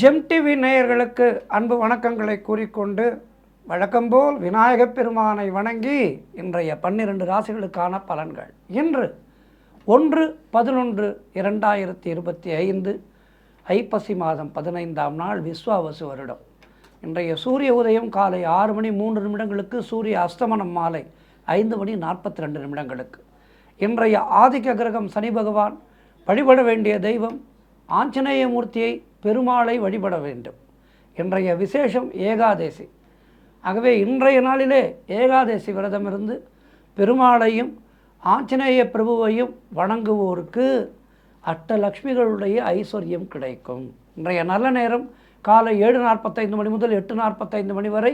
GeM TV நேயர்களுக்கு அன்பு வணக்கங்களை கூறிக்கொண்டு வழக்கம்போல் விநாயகப் பெருமானை வணங்கி இன்றைய 12 ராசிகளுக்கான பலன்கள். இன்று 1/11/2025 ஐப்பசி மாதம் 15ஆம் நாள் விஸ்வாவசு வருடம். இன்றைய சூரிய உதயம் காலை 6:03 சூரிய அஸ்தமனம் மாலை 5:42. இன்றைய ஆதிக்க கிரகம் சனி பகவான். வழிபட வேண்டிய தெய்வம் ஆஞ்சநேய மூர்த்தியை பெருமாளை வழிபட வேண்டும். இன்றைய விசேஷம் ஏகாதேசி. ஆகவே இன்றைய நாளிலே ஏகாதேசி விரதம் இருந்து பெருமாளையும் ஆஞ்சநேய பிரபுவையும் வணங்குவோருக்கு அஷ்டலக்ஷ்மிகளுடைய ஐஸ்வர்யம் கிடைக்கும். இன்றைய நல்ல நேரம் காலை 7:45 மணி முதல் 8:45 மணி வரை,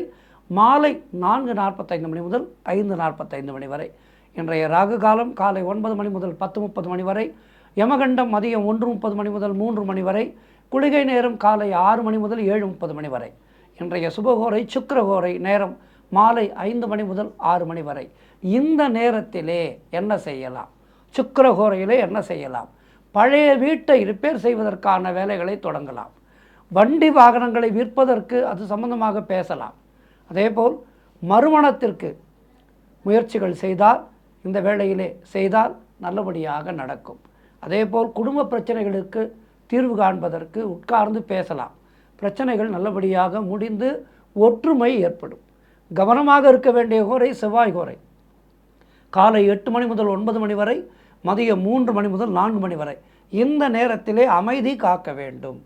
மாலை 4:45 மணி முதல் 5:45 மணி வரை. இன்றைய ராகு காலம் காலை 9 மணி முதல் 10:30 மணி வரை, யமகண்டம் மதியம் 1:30 மணி முதல் 3 மணி வரை, குளிகை நேரம் காலை 6 மணி முதல் 7:30 மணி வரை. இன்றைய சுபகோரை சுக்கிரகோரை நேரம் மாலை 5 மணி முதல் 6 மணி வரை. இந்த நேரத்திலே என்ன செய்யலாம்? சுக்கிரகோரையிலே என்ன செய்யலாம்? பழைய வீட்டை ரிப்பேர் செய்வதற்கான வேலைகளை தொடங்கலாம். வண்டி வாகனங்களை விற்பதற்கு அது சம்பந்தமாக பேசலாம். அதேபோல் மறுமணத்திற்கு முயற்சிகள் செய்தால் இந்த வேளையிலே செய்தால் நல்லபடியாக நடக்கும். அதேபோல் குடும்ப பிரச்சனைகளுக்கு தீர்வு காண்பதற்கு உட்கார்ந்து பேசலாம். பிரச்சனைகள் நல்லபடியாக முடிந்து ஒற்றுமை ஏற்படும். கவனமாக இருக்க வேண்டிய கோரை செவ்வாய் கோரை. காலை 8 மணி முதல் 9 மணி வரை, மதியம் 3 மணி முதல் 4 மணி வரை. இந்த நேரத்திலே அமைதி காக்க வேண்டும்,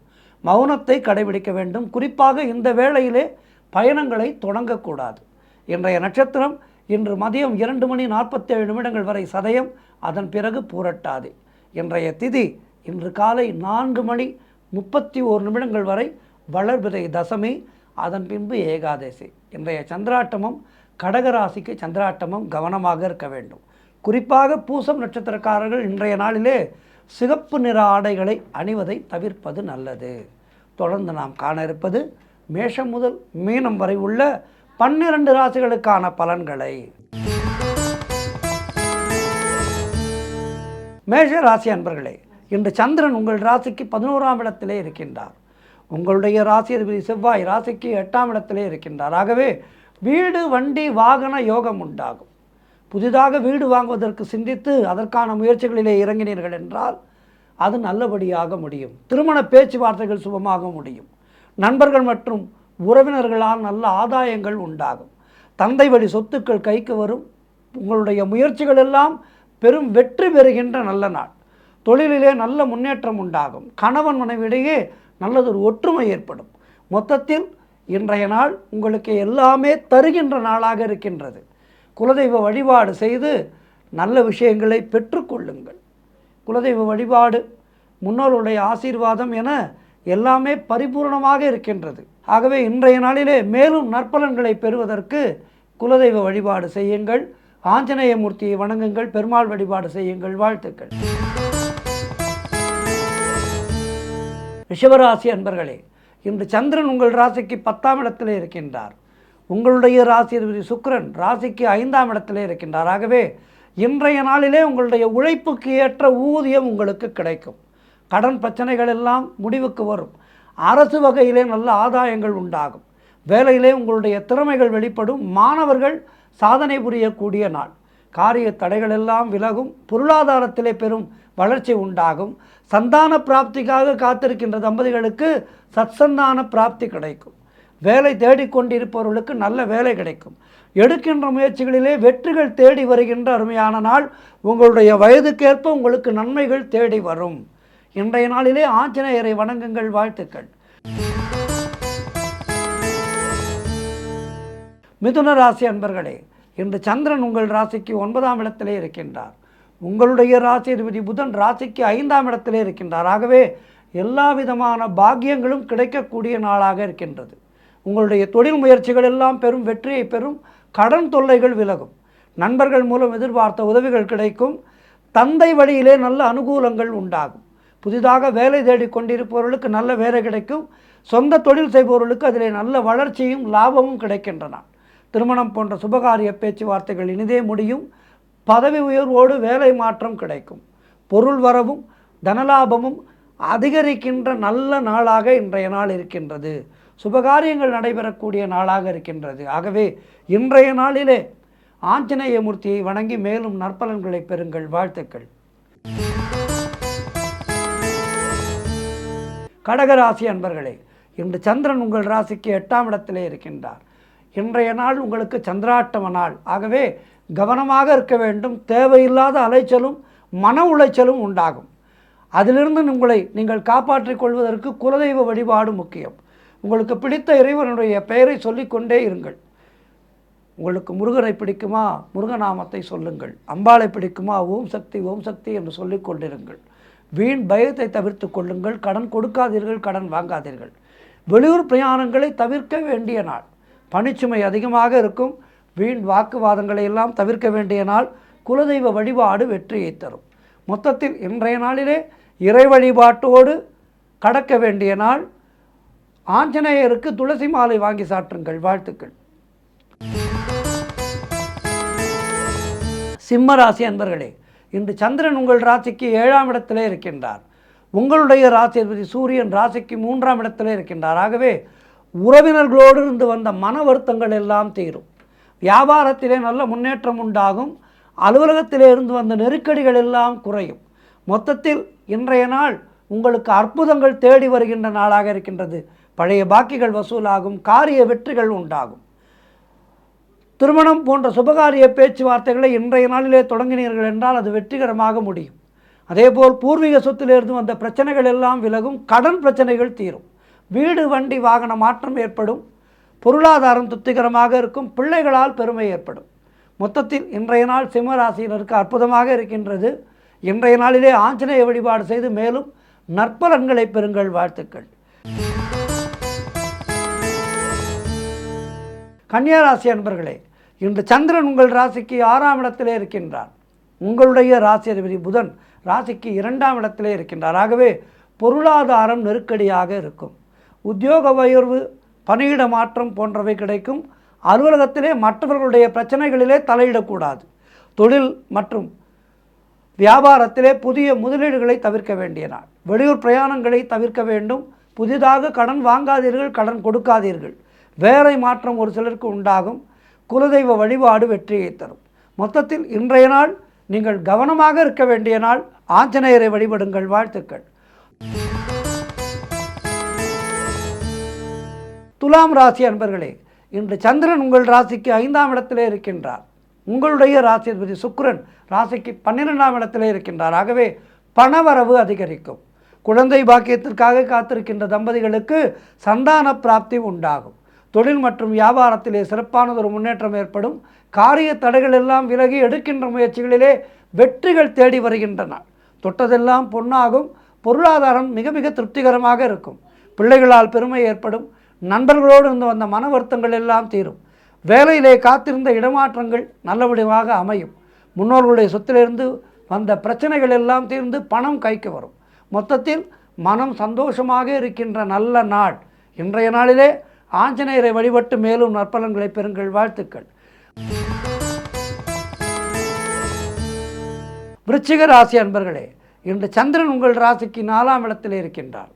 மௌனத்தை கடைபிடிக்க வேண்டும். குறிப்பாக இந்த வேளையிலே பயணங்களை தொடங்கக்கூடாது. இன்றைய நட்சத்திரம் இன்று மதியம் 2:47 வரை சதயம், அதன் பிறகு பூரட்டாதி. இன்றைய திதி இன்று காலை 4:31 வரை வளர்பிறை தசமி, அதன் பின்பு ஏகாதசி. இன்றைய சந்திராட்டமம் கடகராசிக்கு சந்திராட்டமம். கவனமாக இருக்க வேண்டும். குறிப்பாக பூசம் நட்சத்திரக்காரர்கள் இன்றைய நாளிலே சிகப்பு நிற ஆடைகளை அணிவதை தவிர்ப்பது நல்லது. தொடர்ந்து நாம் காண இருப்பது மேஷம் முதல் மீனம் வரை உள்ள 12 ராசிகளுக்கான பலன்களை. மேஷ ராசி அன்பர்களே, இன்று சந்திரன் உங்கள் ராசிக்கு 11ஆம் இடத்திலே இருக்கின்றார். உங்களுடைய ராசி அதிபதி செவ்வாய் ராசிக்கு 8ஆம் இடத்திலே இருக்கின்றார். ஆகவே வீடு வண்டி வாகன யோகம் உண்டாகும். புதிதாக வீடு வாங்குவதற்கு சிந்தித்து அதற்கான முயற்சிகளிலே இறங்கினீர்கள் என்றால் அது நல்லபடியாக முடியும். திருமண பேச்சுவார்த்தைகள் சுபமாக முடியும். நண்பர்கள் மற்றும் உறவினர்களால் நல்ல ஆதாயங்கள் உண்டாகும். தந்தை வழி சொத்துக்கள் கைக்கு வரும். உங்களுடைய முயற்சிகள் எல்லாம் பெரும் வெற்றி பெறுகின்ற நல்ல நாள். தொழிலிலே நல்ல முன்னேற்றம் உண்டாகும். கணவன் மனைவியிடையே நல்லதொரு ஒற்றுமை ஏற்படும். மொத்தத்தில் இன்றைய நாள் உங்களுக்கு எல்லாமே தருகின்ற நாளாக இருக்கின்றது. குலதெய்வ வழிபாடு செய்து நல்ல விஷயங்களை பெற்றுக்கொள்ளுங்கள். குலதெய்வ வழிபாடு, முன்னோருடைய ஆசீர்வாதம் என எல்லாமே பரிபூர்ணமாக இருக்கின்றது. ஆகவே இன்றைய நாளிலே மேலும் நற்பலன்களை பெறுவதற்கு குலதெய்வ வழிபாடு செய்யுங்கள். ஆஞ்சநேய மூர்த்தியை வணங்குங்கள். பெருமாள் வழிபாடு செய்யுங்கள். வாழ்த்துக்கள். ரிஷபராசி அன்பர்களே, இன்று சந்திரன் உங்கள் ராசிக்கு 10ஆம் இடத்திலே இருக்கின்றார். உங்களுடைய ராசி அதிபதி சுக்கிரன் ராசிக்கு 5ஆம் இடத்திலே இருக்கின்றார். ஆகவே இன்றைய நாளிலே உங்களுடைய உழைப்புக்கு ஏற்ற ஊதியம் உங்களுக்கு கிடைக்கும். கடன் பிரச்சனைகள் எல்லாம் முடிவுக்கு வரும். அரசு வகையிலே நல்ல ஆதாயங்கள் உண்டாகும். வேலையிலே உங்களுடைய திறமைகள் வெளிப்படும். மாணவர்கள் சாதனை புரியக்கூடிய நாள். காரிய தடைகள் எல்லாம் விலகும். பொருளாதாரத்திலே பெரும் வளர்ச்சி உண்டாகும். சந்தான பிராப்திக்காக காத்திருக்கின்ற தம்பதிகளுக்கு சத்சந்தான பிராப்தி கிடைக்கும். வேலை தேடிக்கொண்டிருப்பவர்களுக்கு நல்ல வேலை கிடைக்கும். எடுக்கின்ற முயற்சிகளிலே வெற்றிகள் தேடி வருகின்ற அருமையான நாள். உங்களுடைய வயதுக்கேற்ப உங்களுக்கு நன்மைகள் தேடி வரும். இன்றைய நாளிலே ஆஞ்சநேயரை வணங்குங்கள். வாழ்த்துக்கள். மிதுன ராசி அன்பர்களே, இன்று சந்திரன் உங்கள் ராசிக்கு 9ஆம் இடத்திலே இருக்கின்றார். உங்களுடைய ராசி அதிபதி புதன் ராசிக்கு 5ஆம் இடத்திலே இருக்கின்றார். ஆகவே எல்லா விதமான பாக்கியங்களும் கிடைக்கக்கூடிய நாளாக இருக்கின்றது. உங்களுடைய தொழில் முயற்சிகள் எல்லாம் பெரும் வெற்றியை பெறும். கடன் தொல்லைகள் விலகும். நண்பர்கள் மூலம் எதிர்பார்த்த உதவிகள் கிடைக்கும். தந்தை வழியிலே நல்ல அனுகூலங்கள் உண்டாகும். புதிதாக வேலை தேடி கொண்டிருப்பவர்களுக்கு நல்ல வேலை கிடைக்கும். சொந்த தொழில் செய்பவர்களுக்கு அதிலே நல்ல வளர்ச்சியும் லாபமும் கிடைக்கின்றன. திருமணம் போன்ற சுபகாரிய பேச்சுவார்த்தைகள் இனிதே முடியும். பதவி உயர்வோடு வேலை மாற்றம் கிடைக்கும். பொருள் வரவும் தனலாபமும் அதிகரிக்கின்ற நல்ல நாளாக இன்றைய நாள் இருக்கின்றது. சுபகாரியங்கள் நடைபெறக்கூடிய நாளாக இருக்கின்றது. ஆகவே இன்றைய நாளிலே ஆஞ்சநேய மூர்த்தியை வணங்கி மேலும் நற்பலன்களை பெறுங்கள். வாழ்த்துக்கள். கடகராசி அன்பர்களே, இன்று சந்திரன் உங்கள் ராசிக்கு 8ஆம் இடத்திலே இருக்கின்றார். இன்றைய நாள் உங்களுக்கு சந்திராட்டம நாள். ஆகவே கவனமாக இருக்க வேண்டும். தேவையில்லாத அலைச்சலும் மன உளைச்சலும் உண்டாகும். அதிலிருந்து உங்களை நீங்கள் காப்பாற்றிக் கொள்வதற்கு குலதெய்வ வழிபாடு முக்கியம். உங்களுக்கு பிடித்த இறைவனுடைய பெயரை சொல்லிக்கொண்டே இருங்கள். உங்களுக்கு முருகனை பிடிக்குமா, முருகநாமத்தை சொல்லுங்கள். அம்பாளை பிடிக்குமா, ஓம் சக்தி ஓம் சக்தி என்று சொல்லிக் கொண்டிருங்கள். வீண் பயத்தை தவிர்த்து கொள்ளுங்கள். கடன் கொடுக்காதீர்கள், கடன் வாங்காதீர்கள். வெளியூர் பிரயாணங்களை தவிர்க்க வேண்டிய நாள். பணிச்சுமை அதிகமாக இருக்கும். வீண் வாக்குவாதங்களை எல்லாம் தவிர்க்க வேண்டிய நாள். குலதெய்வ வழிபாடு வெற்றியை தரும். மொத்தத்தில் இன்றைய நாளிலே இறை வழிபாட்டோடு கடக்க வேண்டிய நாள். ஆஞ்சநேயருக்கு துளசி மாலை வாங்கி சாற்றுங்கள். வாழ்த்துக்கள். சிம்ம ராசி அன்பர்களே, இன்று சந்திரன் உங்கள் ராசிக்கு 7ஆம் இடத்திலே இருக்கின்றார். உங்களுடைய ராசிபதி சூரியன் ராசிக்கு 3ஆம் இடத்திலே இருக்கின்றார். ஆகவே உறவினர்களோடு இருந்து வந்த மன வருத்தங்கள் எல்லாம் தீரும். வியாபாரத்திலே நல்ல முன்னேற்றம் உண்டாகும். அலுவலகத்திலே இருந்து வந்த நெருக்கடிகள் எல்லாம் குறையும். மொத்தத்தில் இன்றைய நாள் உங்களுக்கு அற்புதங்கள் தேடி வருகின்ற நாளாக இருக்கின்றது. பழைய பாக்கிகள் வசூலாகும். காரிய வெற்றிகள் உண்டாகும். திருமணம் போன்ற சுபகாரிய பேச்சுவார்த்தைகளை இன்றைய நாளிலே தொடங்கினீர்கள் என்றால் அது வெற்றிகரமாக முடியும். அதேபோல் பூர்வீக சொத்திலிருந்து வந்த பிரச்சனைகள் எல்லாம் விலகும். கடன் பிரச்சனைகள் தீரும். வீடு வண்டி வாகன மாற்றம் ஏற்படும். பொருளாதாரம் திருப்திகரமாக இருக்கும். பிள்ளைகளால் பெருமை ஏற்படும். மொத்தத்தில் இன்றைய நாள் சிம்மராசியினருக்கு அற்புதமாக இருக்கின்றது. இன்றைய நாளிலே ஆஞ்சநேய வழிபாடு செய்து மேலும் நற்பலன்களை பெறுங்கள். வாழ்த்துக்கள். கன்னியாராசி அன்பர்களே, இன்று சந்திரன் உங்கள் ராசிக்கு 6ஆம் இடத்திலே இருக்கின்றார். உங்களுடைய ராசி அதிபதி புதன் ராசிக்கு 2ஆம் இடத்திலே இருக்கின்றார். ஆகவே பொருளாதாரம் நெருக்கடியாக இருக்கும். உத்தியோக உயர்வு, பணியிட மாற்றம் போன்றவை கிடைக்கும். அலுவலகத்திலே மற்றவர்களுடைய பிரச்சனைகளிலே தலையிடக்கூடாது. தொழில் மற்றும் வியாபாரத்திலே புதிய முதலீடுகளை தவிர்க்க வேண்டிய நாள். வெளியூர் பிரயாணங்களை தவிர்க்க வேண்டும். புதிதாக கடன் வாங்காதீர்கள், கடன் கொடுக்காதீர்கள். வேலை மாற்றம் ஒரு சிலருக்கு உண்டாகும். குலதெய்வ வழிபாடு வெற்றியை தரும். மொத்தத்தில் இன்றைய நாள் நீங்கள் கவனமாக இருக்க வேண்டிய நாள். ஆஞ்சநேயரை வழிபடுங்கள். வாழ்த்துக்கள். துலாம் ராசி அன்பர்களே, இன்று சந்திரன் உங்கள் ராசிக்கு 5ஆம் இடத்திலே இருக்கின்றார். உங்களுடைய ராசிபதி சுக்கிரன் ராசிக்கு 12ஆம் இடத்திலே இருக்கின்றார். ஆகவே பணவரவு அதிகரிக்கும். குழந்தை பாக்கியத்திற்காக காத்திருக்கின்ற தம்பதிகளுக்கு சந்தான பிராப்தி உண்டாகும். தொழில் மற்றும் வியாபாரத்திலே சிறப்பானதொரு முன்னேற்றம் ஏற்படும். காரிய தடைகள் எல்லாம் விலகி எடுக்கின்ற முயற்சிகளிலே வெற்றிகள் தேடி வருகின்றன. தொட்டதெல்லாம் பொன்னாகும். பொருளாதாரம் மிக மிக திருப்திகரமாக இருக்கும். பிள்ளைகளால் பெருமை ஏற்படும். நண்பர்களோடு இருந்து வந்த மன வருத்தங்கள் எல்லாம் தீரும். வேலையிலே காத்திருந்த இடமாற்றங்கள் நல்லபடியாக அமையும். முன்னோர்களுடைய சொத்திலிருந்து வந்த பிரச்சனைகள் எல்லாம் தீர்ந்து பணம் கைக்கு வரும். மொத்தத்தில் மனம் சந்தோஷமாக இருக்கின்ற நல்ல நாள். இன்றைய நாளிலே ஆஞ்சநேயரை வழிபட்டு மேலும் நற்பலன்களை பெறுங்கள். வாழ்த்துக்கள். விருச்சிக ராசி அன்பர்களே, இன்று சந்திரன் உங்கள் ராசிக்கு 4ஆம் இடத்திலே இருக்கின்றார்.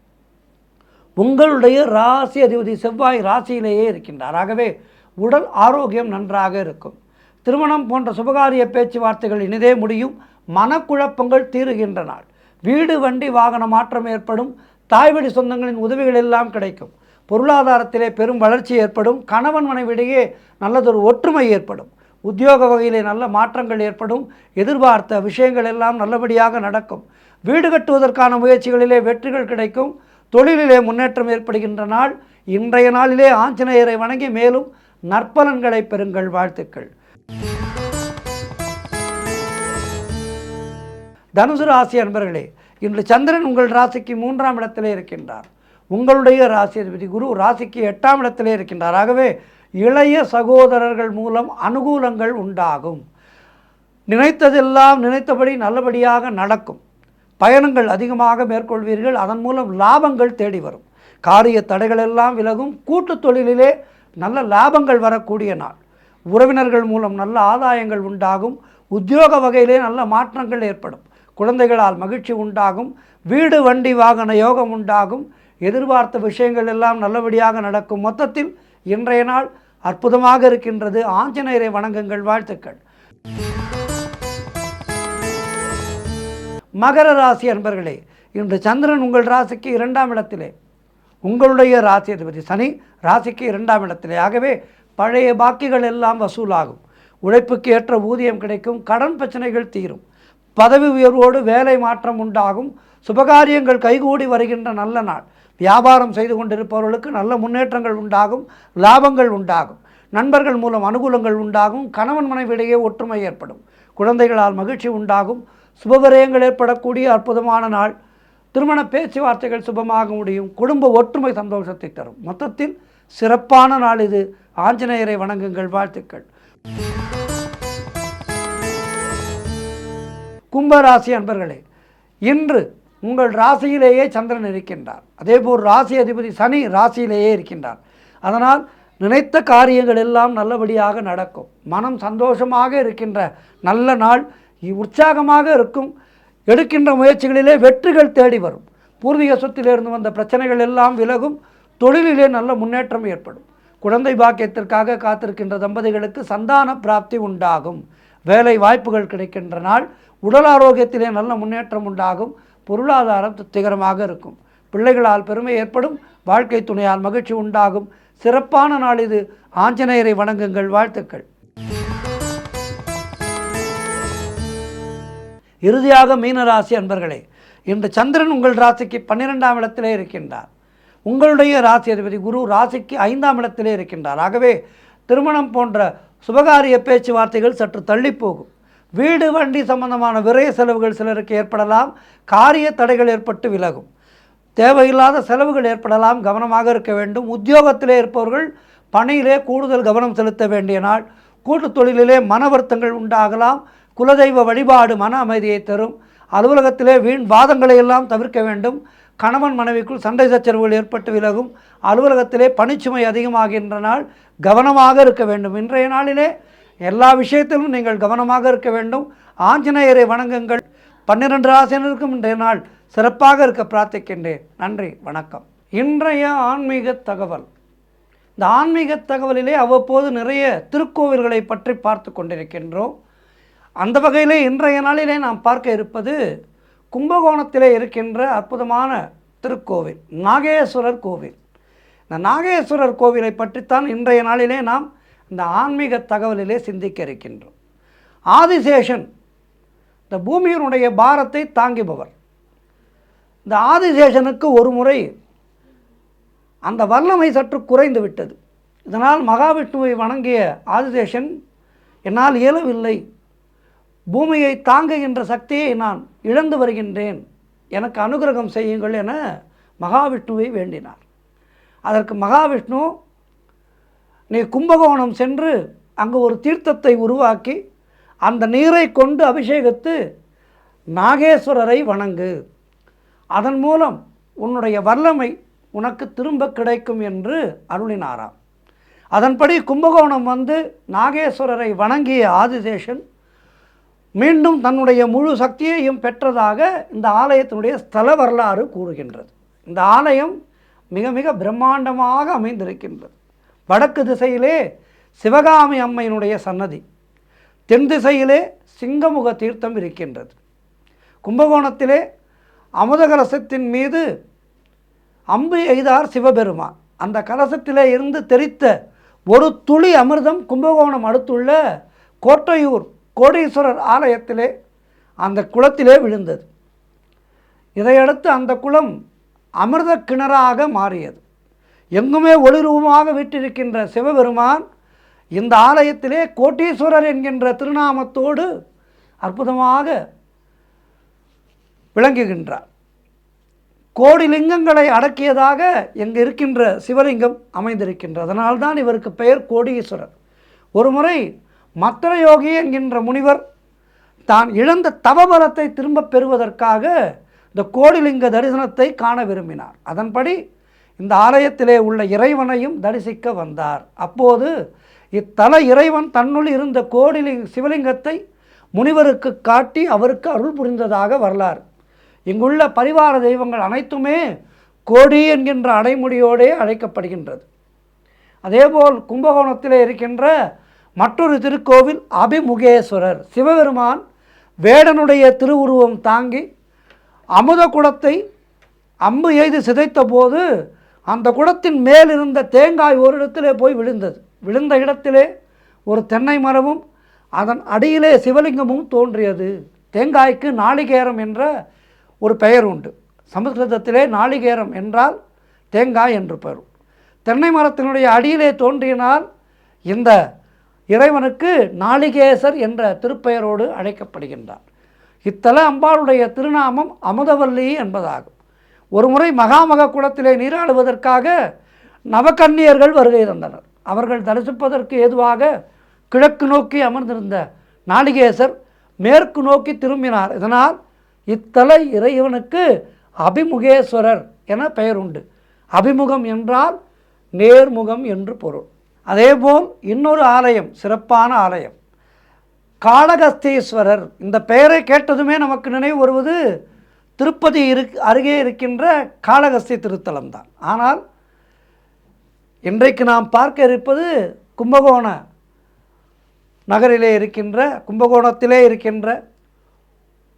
உங்களுடைய ராசி அதிபதி செவ்வாய் ராசியிலேயே இருக்கின்றார். ஆகவே உடல் ஆரோக்கியம் நன்றாக இருக்கும். திருமணம் போன்ற சுபகாரிய பேச்சுவார்த்தைகள் இனிதே முடியும். மனக்குழப்பங்கள் தீருகின்ற நாள். வீடு வண்டி வாகன மாற்றம் ஏற்படும். தாய்வழி சொந்தங்களின் உதவிகள் எல்லாம் கிடைக்கும். பொருளாதாரத்திலே பெரும் வளர்ச்சி ஏற்படும். கணவன் மனைவிடையே நல்லதொரு ஒற்றுமை ஏற்படும். உத்தியோக வகையிலே நல்ல மாற்றங்கள் ஏற்படும். எதிர்பார்த்த விஷயங்கள் எல்லாம் நல்லபடியாக நடக்கும். வீடு கட்டுவதற்கான முயற்சிகளிலே வெற்றிகள் கிடைக்கும். தொழிலிலே முன்னேற்றம் ஏற்படுகின்ற நாள். இன்றைய நாளிலே ஆஞ்சநேயரை வணங்கி மேலும் நற்பலன்களை பெறுங்கள். வாழ்த்துக்கள். தனுசு ராசி அன்பர்களே, இன்று சந்திரன் உங்கள் ராசிக்கு 3ஆம் இடத்திலே இருக்கின்றார். உங்களுடைய ராசி அதிபதி குரு ராசிக்கு 8ஆம் இடத்திலே இருக்கின்றார். ஆகவே இளைய சகோதரர்கள் மூலம் அனுகூலங்கள் உண்டாகும். நினைத்ததெல்லாம் நினைத்தபடி நல்லபடியாக நடக்கும். பயணங்கள் அதிகமாக மேற்கொள்வீர்கள். அதன் மூலம் லாபங்கள் தேடி வரும். காரிய தடைகள் எல்லாம் விலகும். கூட்டு தொழிலிலே நல்ல லாபங்கள் வரக்கூடிய நாள். உறவினர்கள் மூலம் நல்ல ஆதாயங்கள் உண்டாகும். உத்தியோக வகையிலே நல்ல மாற்றங்கள் ஏற்படும். குழந்தைகளால் மகிழ்ச்சி உண்டாகும், வீடு வண்டி வாகன யோகம் உண்டாகும், எதிர்பார்த்த விஷயங்கள் எல்லாம் நல்லபடியாக நடக்கும். மொத்தத்தில் இன்றைய நாள் அற்புதமாக இருக்கின்றது. ஆஞ்சநேயரை வணங்குங்கள். வாழ்த்துக்கள். மகர ராசி அன்பர்களே, இன்று சந்திரன் உங்கள் ராசிக்கு 2ஆம் இடத்திலே, உங்களுடைய ராசி அதிபதி சனி ராசிக்கு 2ஆம் இடத்திலே. ஆகவே பழைய பாக்கிகள் எல்லாம் வசூலாகும், உழைப்புக்கு ஏற்ற ஊதியம் கிடைக்கும், கடன் பிரச்சனைகள் தீரும், பதவி உயர்வோடு வேலை மாற்றம் உண்டாகும், சுபகாரியங்கள் கைகூடி வருகின்ற நல்ல நாள். வியாபாரம் செய்து கொண்டிருப்பவர்களுக்கு நல்ல முன்னேற்றங்கள் உண்டாகும், லாபங்கள் உண்டாகும், நண்பர்கள் மூலம் அனுகூலங்கள் உண்டாகும், கணவன் மனைவியிடையே ஒற்றுமை ஏற்படும், குழந்தைகளால் மகிழ்ச்சி உண்டாகும், சுபவிரயங்கள் ஏற்படக்கூடிய அற்புதமான நாள். திருமண பேச்சுவார்த்தைகள் சுபமாக முடியும், குடும்ப ஒற்றுமை சந்தோஷத்தை தரும். மொத்தத்தில் சிறப்பான நாள் இது. ஆஞ்சநேயரை வணங்குங்கள். வாழ்த்துக்கள். கும்பராசி அன்பர்களே, இன்று உங்கள் ராசியிலேயே சந்திரன் இருக்கின்றார். அதேபோல் ராசி அதிபதி சனி ராசியிலேயே இருக்கின்றார். அதனால் நினைத்த காரியங்கள் எல்லாம் நல்லபடியாக நடக்கும். மனம் சந்தோஷமாக இருக்கின்ற நல்ல நாள். உற்சாகமாக இருக்கும். எடுக்கின்ற முயற்சிகளிலே வெற்றிகள் தேடி வரும். பூர்வீக சொத்திலிருந்து வந்த பிரச்சனைகள் எல்லாம் விலகும். தொழிலிலே நல்ல முன்னேற்றம் ஏற்படும். குழந்தை பாக்கியத்திற்காக காத்திருக்கின்ற தம்பதிகளுக்கு சந்தான பிராப்தி உண்டாகும். வேலை வாய்ப்புகள் கிடைக்கின்ற நாள். உடல் ஆரோக்கியத்திலே நல்ல முன்னேற்றம் உண்டாகும். பொருளாதாரம் திருப்திகரமாக இருக்கும். பிள்ளைகளால் பெருமை ஏற்படும். வாழ்க்கை துணையால் மகிழ்ச்சி உண்டாகும். சிறப்பான நாள் இது. ஆஞ்சநேயரை வணங்குங்கள். வாழ்த்துக்கள். இறுதியாக மீனராசி அன்பர்களே, இன்று சந்திரன் உங்கள் ராசிக்கு 12ஆம் இடத்திலே இருக்கின்றார். உங்களுடைய ராசி அதிபதி குரு ராசிக்கு 5ஆம் இடத்திலே இருக்கின்றார். ஆகவே திருமணம் போன்ற சுபகாரிய பேச்சுவார்த்தைகள் சற்று தள்ளி போகும். வீடு வண்டி சம்பந்தமான விரைய செலவுகள் சிலருக்கு ஏற்படலாம். காரிய தடைகள் ஏற்பட்டு விலகும். தேவையில்லாத செலவுகள் ஏற்படலாம். கவனமாக இருக்க வேண்டும். உத்தியோகத்திலே இருப்பவர்கள் பணியிலே கூடுதல் கவனம் செலுத்த வேண்டிய நாள். கூட்டு தொழிலிலே மன வருத்தங்கள் உண்டாகலாம். குலதெய்வ வழிபாடு மன அமைதியை தரும். அலுவலகத்திலே வீண் வாதங்களை எல்லாம் தவிர்க்க வேண்டும். கணவன் மனைவிக்குள் சண்டை சச்சரவுகள் ஏற்பட்டு விலகும். அலுவலகத்திலே பணிச்சுமை அதிகமாகின்ற நாள். கவனமாக இருக்க வேண்டும். இன்றைய நாளிலே எல்லா விஷயத்திலும் நீங்கள் கவனமாக இருக்க வேண்டும். ஆஞ்சநேயரை வணங்குங்கள். 12 ராசினருக்கும் இன்றைய நாள் சிறப்பாக இருக்க பிரார்த்திக்கின்றேன். நன்றி, வணக்கம். இன்றைய ஆன்மீக தகவல். இந்த ஆன்மீக தகவலிலே அவ்வப்போது நிறைய திருக்கோவில்களை பற்றி பார்த்து கொண்டிருக்கின்றோம். அந்த வகையிலே இன்றைய நாளிலே நாம் பார்க்க இருப்பது கும்பகோணத்திலே இருக்கின்ற அற்புதமான திருக்கோவில் நாகேஸ்வரர் கோவில். இந்த நாகேஸ்வரர் கோவிலை பற்றித்தான் இன்றைய நாளிலே நாம் இந்த ஆன்மீக தகவலிலே சிந்திக்க இருக்கின்றோம். ஆதிசேஷன் இந்த பூமியினுடைய பாரத்தை தாங்கிபவர். இந்த ஆதிசேஷனுக்கு ஒரு முறை அந்த வல்லமை சற்று குறைந்து விட்டது. இதனால் மகாவிஷ்ணுவை வணங்கிய ஆதிசேஷன், என்னால் இயலவில்லை, பூமியை தாங்குகின்ற சக்தியை நான் இழந்து வருகின்றேன், எனக்கு அனுகிரகம் செய்யுங்கள் என மகாவிஷ்ணுவை வேண்டினார். அதற்கு மகாவிஷ்ணு, நீ கும்பகோணம் சென்று அங்கு ஒரு தீர்த்தத்தை உருவாக்கி அந்த நீரை கொண்டு அபிஷேகித்து நாகேஸ்வரரை வணங்கு, அதன் மூலம் உன்னுடைய வல்லமை உனக்கு திரும்ப கிடைக்கும் என்று அருளினாராம். அதன்படி கும்பகோணம் வந்து நாகேஸ்வரரை வணங்கிய ஆதிசேஷன் மீண்டும் தன்னுடைய முழு சக்தியையும் பெற்றதாக இந்த ஆலயத்தினுடைய ஸ்தல வரலாறு கூறுகின்றது. இந்த ஆலயம் மிக மிக பிரம்மாண்டமாக அமைந்திருக்கின்றது. வடக்கு திசையிலே சிவகாமி அம்மையினுடைய சன்னதி, தென் திசையிலே சிங்கமுக தீர்த்தம் இருக்கின்றது. கும்பகோணத்திலே அமுத கலசத்தின் மீது அம்பு எய்தார் சிவபெருமான். அந்த கலசத்திலே இருந்து தெரித்த ஒரு துளி அமிர்தம் கும்பகோணம் அடுத்துள்ள கோட்டையூர் கோடீஸ்வரர் ஆலயத்திலே அந்த குளத்திலே விழுந்தது. இதையடுத்து அந்த குளம் அமிர்த கிணறாக மாறியது. எங்குமே ஒளிரூபமாக வீற்றிருக்கின்ற சிவபெருமான் இந்த ஆலயத்திலே கோட்டீஸ்வரர் என்கின்ற திருநாமத்தோடு அற்புதமாக விளங்குகின்றார். கோடி லிங்கங்களை அடக்கியதாக எங்கு இருக்கின்ற சிவலிங்கம் அமைந்திருக்கின்றது. அதனால்தான் இவருக்கு பெயர் கோடீஸ்வரர். ஒரு முறை மத்திரயோகி என்கின்ற முனிவர் தான் இழந்த தவபலத்தை திரும்ப பெறுவதற்காக இந்த கோடிலிங்க தரிசனத்தை காண விரும்பினார். அதன்படி இந்த ஆலயத்திலே உள்ள இறைவனையும் தரிசிக்க வந்தார். அப்போது இத்தல இறைவன் தன்னுள் இருந்த சிவலிங்கத்தை முனிவருக்கு காட்டி அவருக்கு அருள் புரிந்ததாக வரலாறு. இங்குள்ள பரிவார தெய்வங்கள் அனைத்துமே கோடி என்கின்ற அடைமொழியோடே அழைக்கப்படுகின்றது. அதேபோல் கும்பகோணத்தில் இருக்கின்ற மற்றொரு திருக்கோவில் அபிமுகேஸ்வரர். சிவபெருமான் வேடனுடைய திருவுருவம் தாங்கி அமுத குடத்தை அம்பு எய்து சிதைத்த போது அந்த குடத்தின் மேல் இருந்த தேங்காய் ஒரு இடத்திலே போய் விழுந்தது. விழுந்த இடத்திலே ஒரு தென்னை மரமும் அதன் அடியிலே சிவலிங்கமும் தோன்றியது. தேங்காய்க்கு நாளிகேரம் என்ற ஒரு பெயர் உண்டு. சமஸ்கிருதத்திலே நாளிகேரம் என்றால் தேங்காய் என்று பெயரும். தென்னை மரத்தினுடைய அடியிலே தோன்றினால் இந்த இறைவனுக்கு நாளிகேசர் என்ற திருப்பெயரோடு அழைக்கப்படுகின்றார். இத்தல அம்பாளுடைய திருநாமம் அமுதவல்லி என்பதாகும். ஒருமுறை மகாமக குளத்திலே நீராடுவதற்காக நவகன்னியர்கள் வருகை தந்தனர். அவர்கள் தரிசிப்பதற்கு ஏதுவாக கிழக்கு நோக்கி அமர்ந்திருந்த நாளிகேசர் மேற்கு நோக்கி திரும்பினார். இதனால் இத்தல இறைவனுக்கு அபிமுகேஸ்வரர் என பெயர் உண்டு. அபிமுகம் என்றால் நேர்முகம் என்று பொருள். அதேபோல் இன்னொரு ஆலயம், சிறப்பான ஆலயம் காளகஸ்தீஸ்வரர். இந்த பெயரை கேட்டதுமே நமக்கு நினைவு வருவது திருப்பதி அருகே இருக்கின்ற காளகஸ்தி திருத்தலம் தான். ஆனால் இன்றைக்கு நாம் பார்க்க இருப்பது கும்பகோண நகரிலே இருக்கின்ற, கும்பகோணத்திலே இருக்கின்ற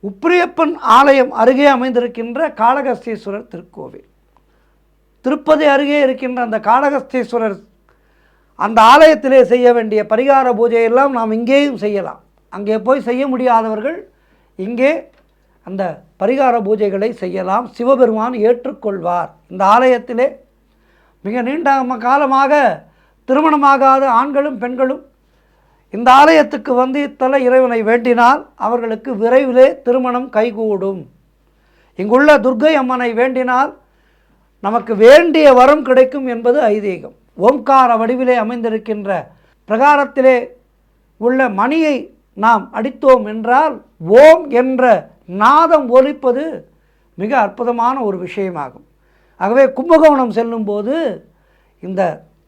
உப்பிரியப்பன் ஆலயம் அருகே அமைந்திருக்கின்ற காளகஸ்தீஸ்வரர் திருக்கோவில். திருப்பதி அருகே இருக்கின்ற அந்த காளகஸ்தீஸ்வரர் அந்த ஆலயத்திலே செய்ய வேண்டிய பரிகார பூஜையெல்லாம் நாம் இங்கேயும் செய்யலாம். அங்கே போய் செய்ய முடியாதவர்கள் இங்கே அந்த பரிகார பூஜைகளை செய்யலாம். சிவபெருமான் ஏற்றுக்கொள்வார். இந்த ஆலயத்திலே மிக நீண்ட காலமாக திருமணமாகாத ஆண்களும் பெண்களும் இந்த ஆலயத்துக்கு வந்து இத்தல இறைவனை வேண்டினால் அவர்களுக்கு விரைவிலே திருமணம் கைகூடும். இங்குள்ள துர்க்கை அம்மனை வேண்டினால் நமக்கு வேண்டிய வரம் கிடைக்கும் என்பது ஐதீகம். ஓம்கார வடிவிலே அமைந்திருக்கின்ற பிரகாரத்திலே உள்ள மணியை நாம் அடித்தோம் என்றால் ஓம் என்ற நாதம் ஒலிப்பது மிக அற்புதமான ஒரு விஷயமாகும். ஆகவே கும்பகோணம் செல்லும்போது இந்த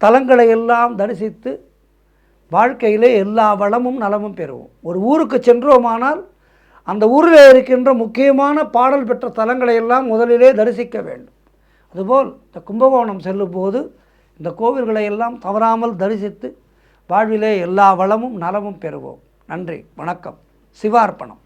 தலங்களை எல்லாம் தரிசித்து வாழ்க்கையிலே எல்லா வளமும் நலமும் பெறுவோம். ஒரு ஊருக்கு சென்றோமானால் அந்த ஊரில் இருக்கின்ற முக்கியமான பாடல் பெற்ற தலங்களை எல்லாம் முதலிலே தரிசிக்க வேண்டும். அதுபோல் இந்த கும்பகோணம் செல்லும்போது இந்த கோவில்களை எல்லாம் தவறாமல் தரிசித்து வாழ்விலே எல்லா வளமும் நலமும் பெறுவோம். நன்றி, வணக்கம். சிவார்ப்பணம்.